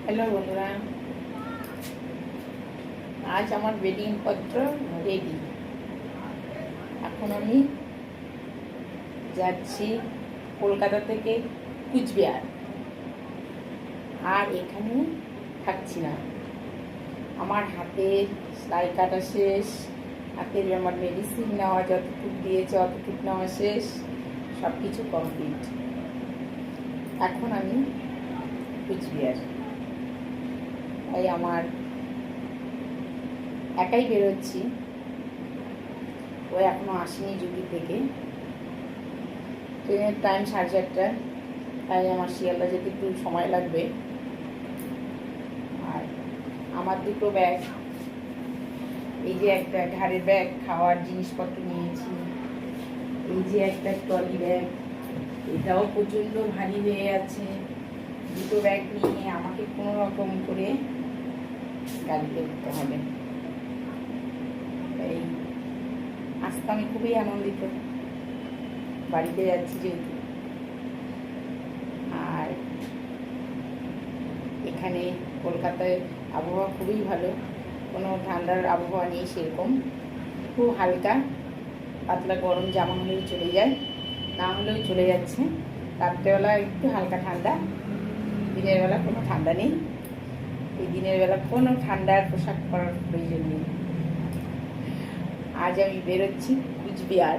Hello বন্ধুরা, আজ আমার বেডিং পত্র রেডি। এখন আমি যাচ্ছি কলকাতা থেকে কুচবিহার, আর এখানে থাকছি না। আমার হাতের সেলাই কাটা শেষ, হাতের আমার মেডিসিন নেওয়া যতটুকু দিয়েছে অতটুকু নেওয়া শেষ, সব কিছু কমপ্লিট। এখন আমি কুচবিহার, তাই আমার একাই বেরোচ্ছি। ও এখনো আসেনি জুগি থেকে। ট্রেনের টাইম 4:30, তাই আমার শিয়ালদা যেতে একটু সময় লাগবে। আর আমার দুটো ব্যাগ, এই যে একটা ঘাড়ের ব্যাগ, খাওয়ার জিনিসপত্র নিয়েছি। এই যে একটা ট্রলি ব্যাগ, এটাও প্রচণ্ড ভারী হয়ে আছে। দুটো ব্যাগ নিয়ে আমাকে কোনো রকম করে গাড়িতে উঠতে হবে। তাই আজকে আমি খুবই আনন্দিত, বাড়িতে যাচ্ছি যেহেতু। আর এখানে কলকাতায় আবহাওয়া খুবই ভালো, কোনো ঠান্ডার আবহাওয়া নেই সেরকম। খুব হালকা পাতলা গরম, জামা হলেও চলে যায়, না হলেও চলে যাচ্ছে। রাত্রেবেলা একটু হালকা ঠান্ডা, দিনের বেলা কোনো ঠান্ডা নেই। এই দিনের বেলা কোনো ঠান্ডার পোশাক পরার প্রয়োজন নেই। আজ আমি বেরোচ্ছি কুচবিহার।